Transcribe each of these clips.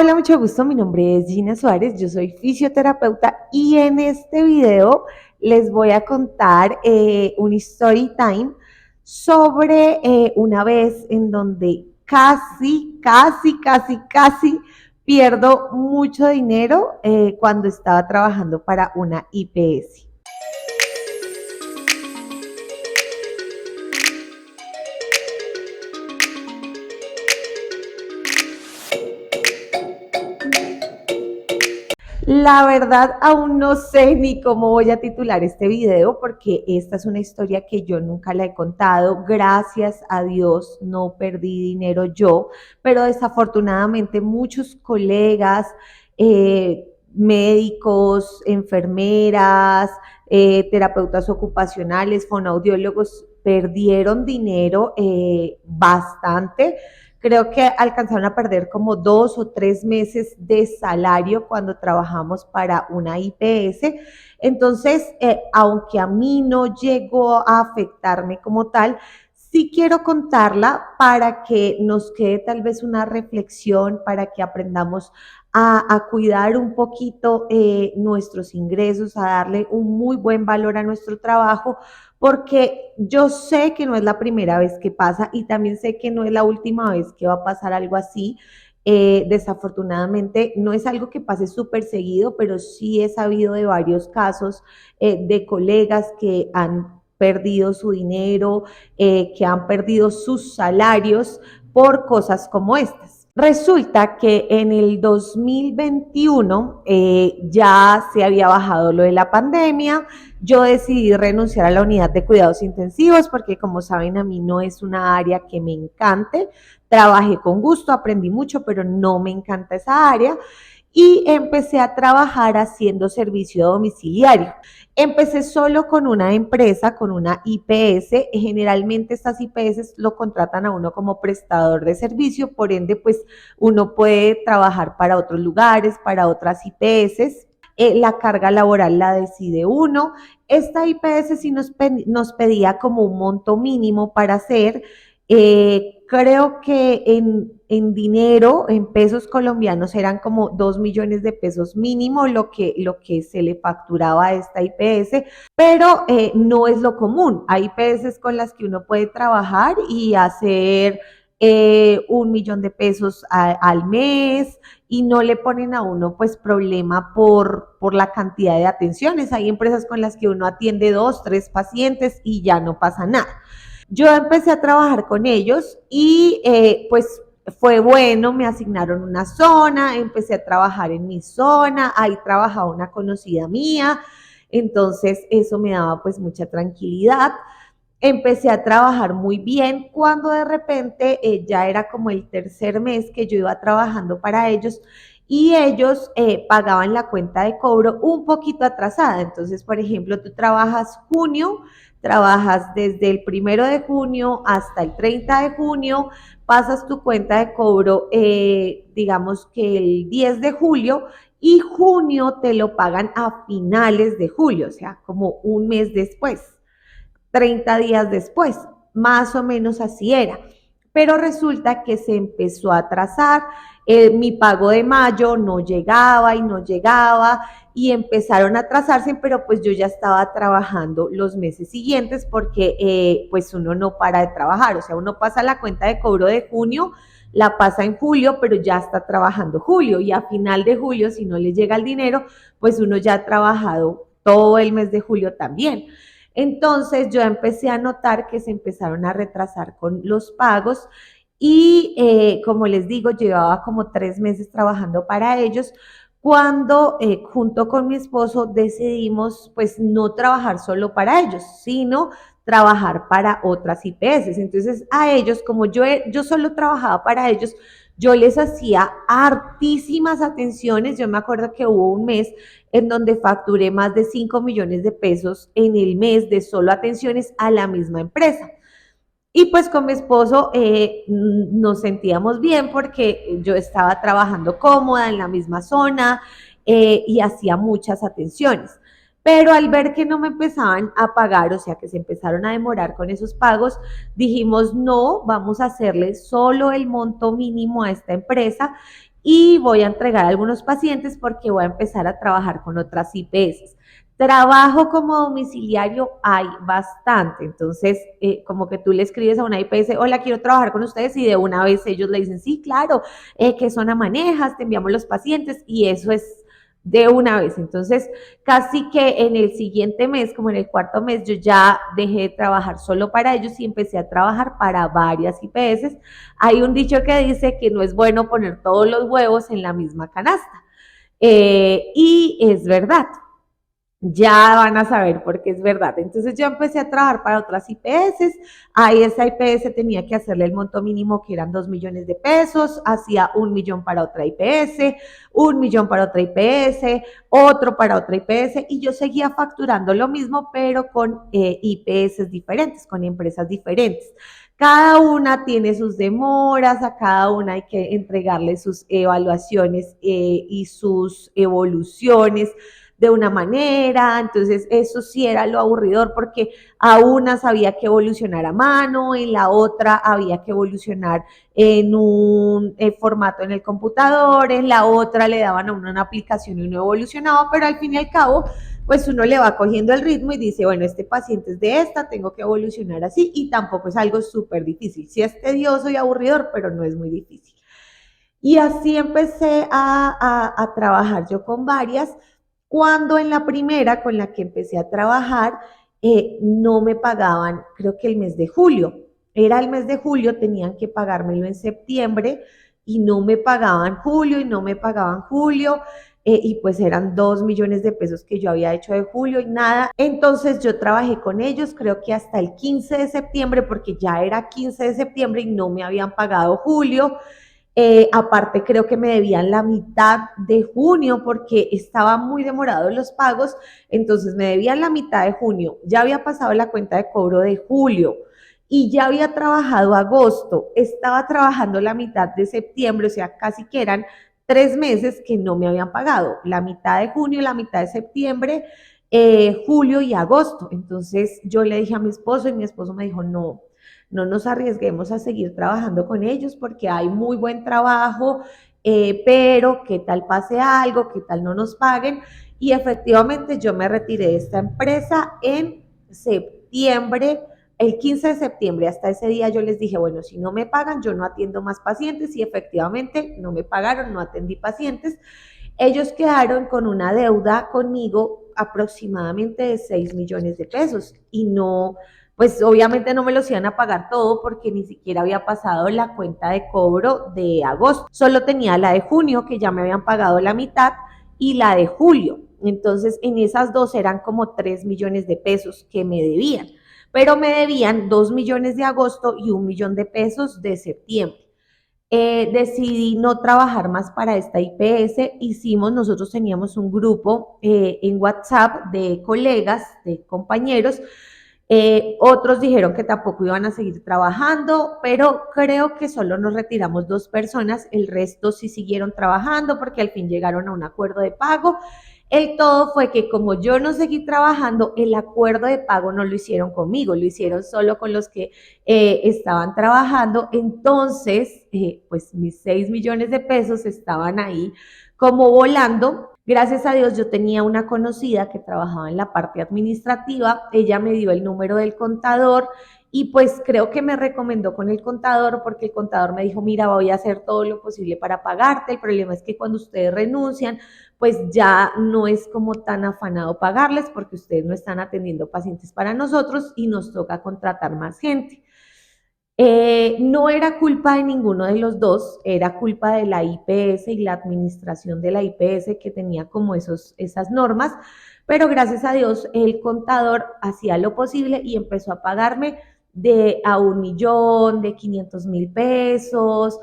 Hola, mucho gusto. Mi nombre es Gina Suárez. Yo soy fisioterapeuta y en este video les voy a contar un story time sobre una vez en donde casi pierdo mucho dinero cuando estaba trabajando para una IPS. La verdad, aún no sé ni cómo voy a titular este video porque esta es una historia que yo nunca la he contado. Gracias a Dios no perdí dinero yo, pero desafortunadamente muchos colegas, médicos, enfermeras, terapeutas ocupacionales, fonoaudiólogos perdieron dinero bastante. Creo que alcanzaron a perder como 2 o 3 meses de salario cuando trabajamos para una IPS. Entonces, aunque a mí no llegó a afectarme como tal, sí quiero contarla para que nos quede tal vez una reflexión, para que aprendamos a cuidar un poquito nuestros ingresos, a darle un muy buen valor a nuestro trabajo, porque yo sé que no es la primera vez que pasa y también sé que no es la última vez que va a pasar algo así. Desafortunadamente no es algo que pase súper seguido, pero sí he sabido de varios casos de colegas que han perdido su dinero, que han perdido sus salarios por cosas como estas. Resulta que en el 2021 ya se había bajado lo de la pandemia. Yo decidí renunciar a la unidad de cuidados intensivos porque, como saben, a mí no es una área que me encante. Trabajé con gusto, aprendí mucho, pero no me encanta esa área. Y empecé a trabajar haciendo servicio domiciliario. Empecé solo con una empresa, con una IPS. Generalmente estas IPS lo contratan a uno como prestador de servicio, por ende, pues uno puede trabajar para otros lugares, para otras IPS. La carga laboral la decide uno. Esta IPS sí nos pedía como un monto mínimo para hacer. Creo que en dinero, en pesos colombianos, eran como 2 millones de pesos mínimo lo que se le facturaba a esta IPS, pero no es lo común. Hay IPS con las que uno puede trabajar y hacer 1 millón de pesos al mes y no le ponen a uno pues problema por la cantidad de atenciones. Hay empresas con las que uno atiende 2, 3 pacientes y ya no pasa nada. Yo empecé a trabajar con ellos y pues fue bueno, me asignaron una zona, empecé a trabajar en mi zona, ahí trabajaba una conocida mía, entonces eso me daba pues mucha tranquilidad. Empecé a trabajar muy bien cuando de repente ya era como el tercer mes que yo iba trabajando para ellos y ellos pagaban la cuenta de cobro un poquito atrasada. Entonces, por ejemplo, tú trabajas junio, trabajas desde el 1 de junio hasta el 30 de junio, pasas tu cuenta de cobro, digamos que el 10 de julio y junio te lo pagan a finales de julio, o sea, como un mes después. 30 días después, más o menos así era. Pero resulta que se empezó a atrasar, mi pago de mayo no llegaba y no llegaba y empezaron a atrasarse, pero pues yo ya estaba trabajando los meses siguientes porque pues uno no para de trabajar, o sea, uno pasa la cuenta de cobro de junio, la pasa en julio, pero ya está trabajando julio y a final de julio, si no le llega el dinero, pues uno ya ha trabajado todo el mes de julio también. Entonces yo empecé a notar que se empezaron a retrasar con los pagos y como les digo, llevaba como 3 meses trabajando para ellos cuando junto con mi esposo decidimos pues no trabajar solo para ellos, sino trabajar para otras IPS. Entonces a ellos, como yo solo trabajaba para ellos, yo les hacía hartísimas atenciones. Yo me acuerdo que hubo un mes en donde facturé más de 5 millones de pesos en el mes de solo atenciones a la misma empresa. Y pues con mi esposo nos sentíamos bien porque yo estaba trabajando cómoda en la misma zona y hacía muchas atenciones. Pero al ver que no me empezaban a pagar, o sea, que se empezaron a demorar con esos pagos, dijimos, no, vamos a hacerle solo el monto mínimo a esta empresa y voy a entregar a algunos pacientes porque voy a empezar a trabajar con otras IPS. Trabajo como domiciliario hay bastante, entonces como que tú le escribes a una IPS, hola, quiero trabajar con ustedes y de una vez ellos le dicen, sí, claro, ¿qué zona manejas? Te enviamos los pacientes y eso es de una vez. Entonces, casi que en el siguiente mes, como en el cuarto mes, yo ya dejé de trabajar solo para ellos y empecé a trabajar para varias IPS. Hay un dicho que dice que no es bueno poner todos los huevos en la misma canasta. Y es verdad, ya van a saber por qué es verdad. Entonces yo empecé a trabajar para otras IPS, ahí esa IPS tenía que hacerle el monto mínimo que eran 2 millones de pesos, hacía 1 millón para otra IPS, 1 millón para otra IPS, otro para otra IPS y yo seguía facturando lo mismo pero con IPS diferentes, con empresas diferentes. Cada una tiene sus demoras, a cada una hay que entregarle sus evaluaciones y sus evoluciones de una manera, entonces eso sí era lo aburridor porque a unas había que evolucionar a mano, en la otra había que evolucionar en un formato en el computador, en la otra le daban a uno una aplicación y uno evolucionaba, pero al fin y al cabo pues uno le va cogiendo el ritmo y dice, bueno, este paciente es de esta, tengo que evolucionar así y tampoco es algo súper difícil, sí es tedioso y aburridor, pero no es muy difícil. Y así empecé a trabajar yo con varias, cuando en la primera con la que empecé a trabajar no me pagaban, creo que el mes de julio, era el mes de julio, tenían que pagármelo en septiembre y no me pagaban julio y no me pagaban julio. Y pues eran 2 millones de pesos que yo había hecho de julio y nada. Entonces yo trabajé con ellos, creo que hasta el 15 de septiembre, porque ya era 15 de septiembre y no me habían pagado julio. Aparte, creo que me debían la mitad de junio porque estaba muy demorado los pagos, entonces me debían la mitad de junio. Ya había pasado la cuenta de cobro de julio y ya había trabajado agosto, estaba trabajando la mitad de septiembre, o sea, casi que eran 3 meses que no me habían pagado, la mitad de junio, la mitad de septiembre, julio y agosto. Entonces yo le dije a mi esposo y mi esposo me dijo, no, no nos arriesguemos a seguir trabajando con ellos porque hay muy buen trabajo, pero qué tal pase algo, qué tal no nos paguen. Y efectivamente yo me retiré de esta empresa en septiembre, el 15 de septiembre. Hasta ese día yo les dije, bueno, si no me pagan, yo no atiendo más pacientes y efectivamente no me pagaron, no atendí pacientes. Ellos quedaron con una deuda conmigo aproximadamente de 6 millones de pesos y no, pues obviamente no me los iban a pagar todo porque ni siquiera había pasado la cuenta de cobro de agosto. Solo tenía la de junio, que ya me habían pagado la mitad, y la de julio. Entonces, en esas dos eran como 3 millones de pesos que me debían. Pero me debían 2 millones de agosto y 1 millón de pesos de septiembre. Decidí no trabajar más para esta IPS. Nosotros teníamos un grupo en WhatsApp de colegas, de compañeros. Otros dijeron que tampoco iban a seguir trabajando, pero creo que solo nos retiramos 2 personas, el resto sí siguieron trabajando porque al fin llegaron a un acuerdo de pago. El todo fue que como yo no seguí trabajando, el acuerdo de pago no lo hicieron conmigo, lo hicieron solo con los que estaban trabajando. Entonces, pues mis 6 millones de pesos estaban ahí como volando. Gracias a Dios yo tenía una conocida que trabajaba en la parte administrativa, ella me dio el número del contador y pues creo que me recomendó con el contador porque el contador me dijo, mira, voy a hacer todo lo posible para pagarte, el problema es que cuando ustedes renuncian, pues ya no es como tan afanado pagarles porque ustedes no están atendiendo pacientes para nosotros y nos toca contratar más gente. No era culpa de ninguno de los dos, era culpa de la IPS y la administración de la IPS que tenía como esas normas, pero gracias a Dios el contador hacía lo posible y empezó a pagarme de a 1 millón, de 500,000 pesos,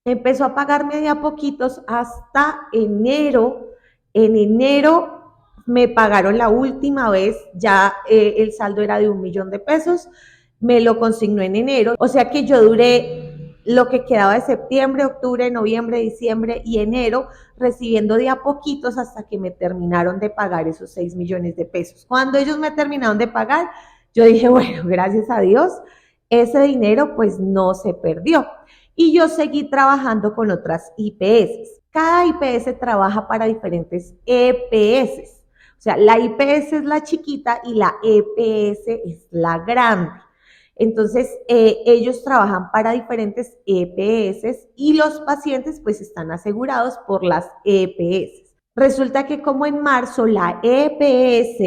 empezó a pagarme de a poquitos hasta enero. En enero me pagaron la última vez, ya el saldo era de 1 millón de pesos, me lo consignó en enero, o sea que yo duré lo que quedaba de septiembre, octubre, noviembre, diciembre y enero recibiendo de a poquitos hasta que me terminaron de pagar esos 6 millones de pesos. Cuando ellos me terminaron de pagar, yo dije, bueno, gracias a Dios, ese dinero pues no se perdió. y yo seguí trabajando con otras IPS. Cada IPS trabaja para diferentes EPS. O sea, la IPS es la chiquita y la EPS es la grande. Entonces, ellos trabajan para diferentes EPS y los pacientes pues están asegurados por las EPS. Resulta que como en marzo la EPS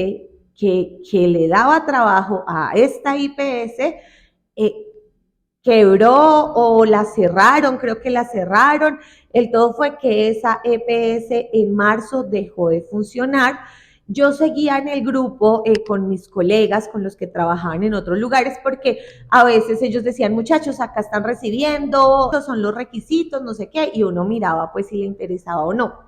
que le daba trabajo a esta IPS quebró o la cerraron, creo que la cerraron. El todo fue que esa EPS en marzo dejó de funcionar. Yo seguía en el grupo con mis colegas, con los que trabajaban en otros lugares, porque a veces ellos decían, muchachos, acá están recibiendo, estos son los requisitos, no sé qué, y uno miraba pues si le interesaba o no.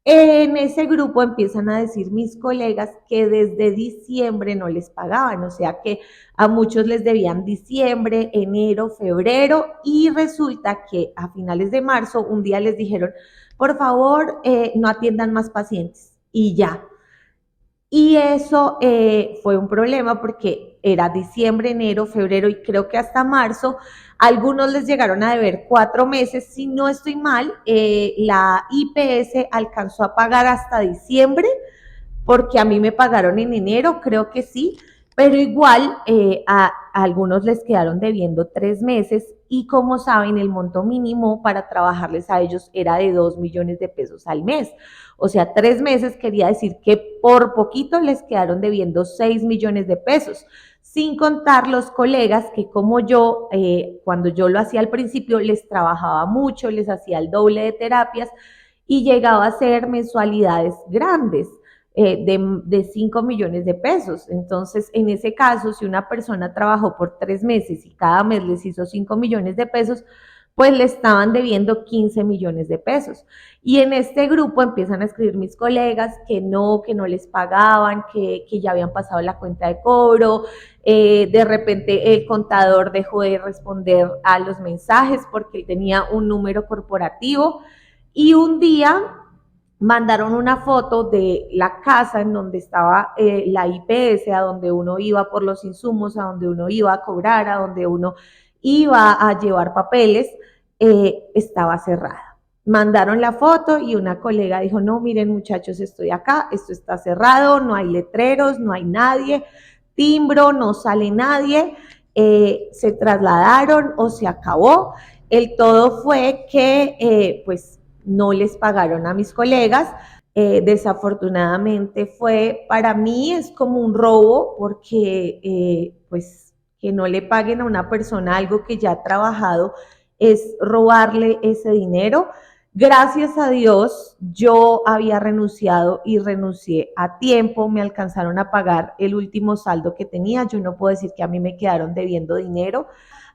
En ese grupo empiezan a decir mis colegas que desde diciembre no les pagaban, o sea que a muchos les debían diciembre, enero, febrero, y resulta que a finales de marzo un día les dijeron, por favor, no atiendan más pacientes, y ya. Y eso fue un problema porque era diciembre, enero, febrero y creo que hasta marzo. Algunos les llegaron a deber 4 meses. Si no estoy mal, la IPS alcanzó a pagar hasta diciembre porque a mí me pagaron en enero, creo que sí, pero igual a algunos les quedaron debiendo 3 meses y como saben el monto mínimo para trabajarles a ellos era de 2 millones de pesos al mes. O sea, 3 meses quería decir que por poquito les quedaron debiendo 6 millones de pesos, sin contar los colegas que como yo, cuando yo lo hacía al principio, les trabajaba mucho, les hacía el doble de terapias y llegaba a ser mensualidades grandes de 5 millones de pesos. Entonces, en ese caso, si una persona trabajó por 3 meses y cada mes les hizo 5 millones de pesos, pues le estaban debiendo 15 millones de pesos. Y en este grupo empiezan a escribir mis colegas que no les pagaban, que ya habían pasado la cuenta de cobro, de repente el contador dejó de responder a los mensajes porque él tenía un número corporativo y un día mandaron una foto de la casa en donde estaba la IPS, a donde uno iba por los insumos, a donde uno iba a cobrar, a donde uno iba a llevar papeles, estaba cerrada. Mandaron la foto y una colega dijo, no, miren muchachos, estoy acá, esto está cerrado, no hay letreros, no hay nadie, timbro, no sale nadie, se trasladaron o se acabó. El todo fue que pues no les pagaron a mis colegas. Desafortunadamente fue, para mí es como un robo porque pues que no le paguen a una persona algo que ya ha trabajado es robarle ese dinero. Gracias a Dios, yo había renunciado y renuncié a tiempo, me alcanzaron a pagar el último saldo que tenía, yo no puedo decir que a mí me quedaron debiendo dinero.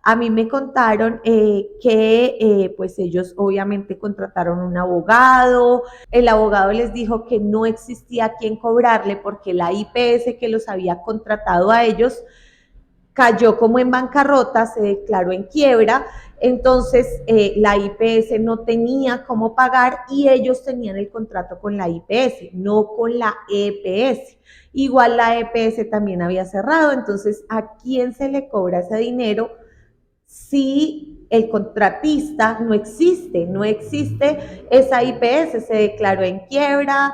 A mí me contaron que pues ellos obviamente contrataron un abogado, el abogado les dijo que no existía quien cobrarle porque la IPS que los había contratado a ellos cayó como en bancarrota, se declaró en quiebra, entonces la IPS no tenía cómo pagar y ellos tenían el contrato con la IPS, no con la EPS. Igual la EPS también había cerrado, entonces ¿a quién se le cobra ese dinero si el contratista no existe? No existe, esa IPS se declaró en quiebra,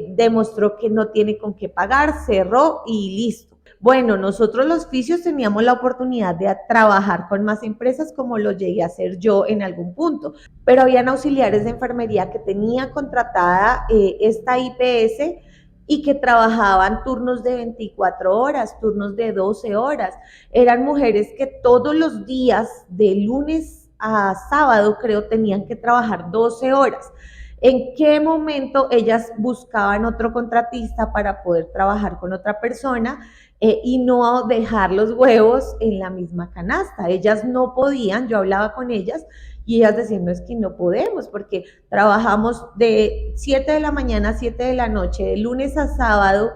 demostró que no tiene con qué pagar, cerró y listo. Bueno, nosotros los fisios teníamos la oportunidad de trabajar con más empresas como lo llegué a hacer yo en algún punto, pero habían auxiliares de enfermería que tenía contratada esta IPS y que trabajaban turnos de 24 horas, turnos de 12 horas. Eran mujeres que todos los días, de lunes a sábado, creo, tenían que trabajar 12 horas. ¿En qué momento ellas buscaban otro contratista para poder trabajar con otra persona y no dejar los huevos en la misma canasta? Ellas no podían, yo hablaba con ellas y ellas decían, no, es que no podemos porque trabajamos de 7 de la mañana a 7 de la noche, de lunes a sábado,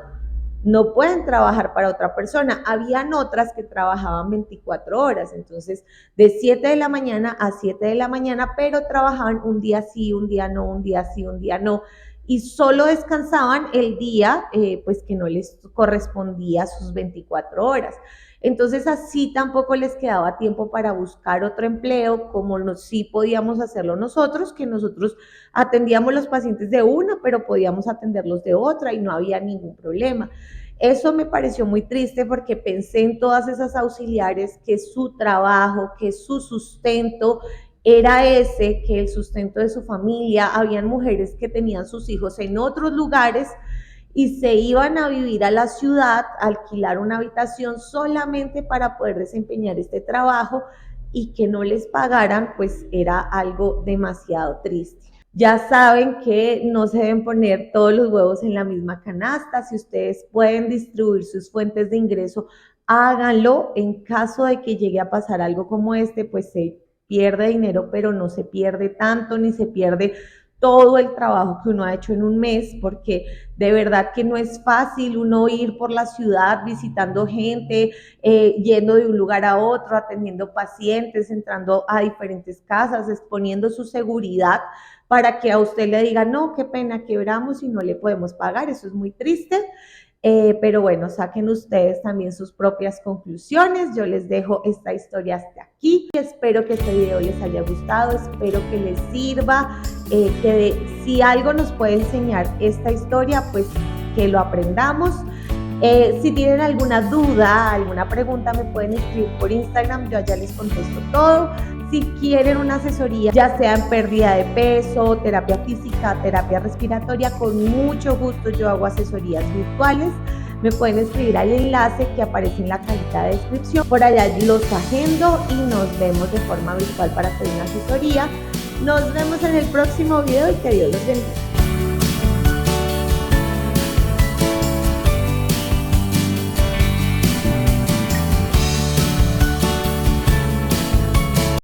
no pueden trabajar para otra persona. Habían otras que trabajaban 24 horas, entonces de 7 de la mañana a 7 de la mañana, pero trabajaban un día sí, un día no, un día sí, un día no. y solo descansaban el día pues que no les correspondía sus 24 horas. Entonces así tampoco les quedaba tiempo para buscar otro empleo, como sí podíamos hacerlo nosotros, que nosotros atendíamos los pacientes de una, pero podíamos atenderlos de otra y no había ningún problema. Eso me pareció muy triste porque pensé en todas esas auxiliares que su trabajo, que su sustento era ese, que el sustento de su familia, habían mujeres que tenían sus hijos en otros lugares y se iban a vivir a la ciudad, a alquilar una habitación solamente para poder desempeñar este trabajo y que no les pagaran, pues era algo demasiado triste. Ya saben que no se deben poner todos los huevos en la misma canasta. Si ustedes pueden distribuir sus fuentes de ingreso, háganlo. En caso de que llegue a pasar algo como este, pues se pierde dinero, pero no se pierde tanto, ni se pierde todo el trabajo que uno ha hecho en un mes, porque de verdad que no es fácil uno ir por la ciudad visitando gente, yendo de un lugar a otro, atendiendo pacientes, entrando a diferentes casas, exponiendo su seguridad para que a usted le diga, no, qué pena, quebramos y no le podemos pagar. Eso es muy triste. Pero bueno, saquen ustedes también sus propias conclusiones. Yo les dejo esta historia hasta aquí. Espero que este video les haya gustado, espero que les sirva, si algo nos puede enseñar esta historia, pues que lo aprendamos. Si tienen alguna duda, alguna pregunta, me pueden escribir por Instagram, yo allá les contesto todo. Si quieren una asesoría, ya sea en pérdida de peso, terapia física, terapia respiratoria, con mucho gusto yo hago asesorías virtuales. Me pueden escribir al enlace que aparece en la cajita de descripción. Por allá los agendo y nos vemos de forma virtual para hacer una asesoría. Nos vemos en el próximo video y que Dios los bendiga.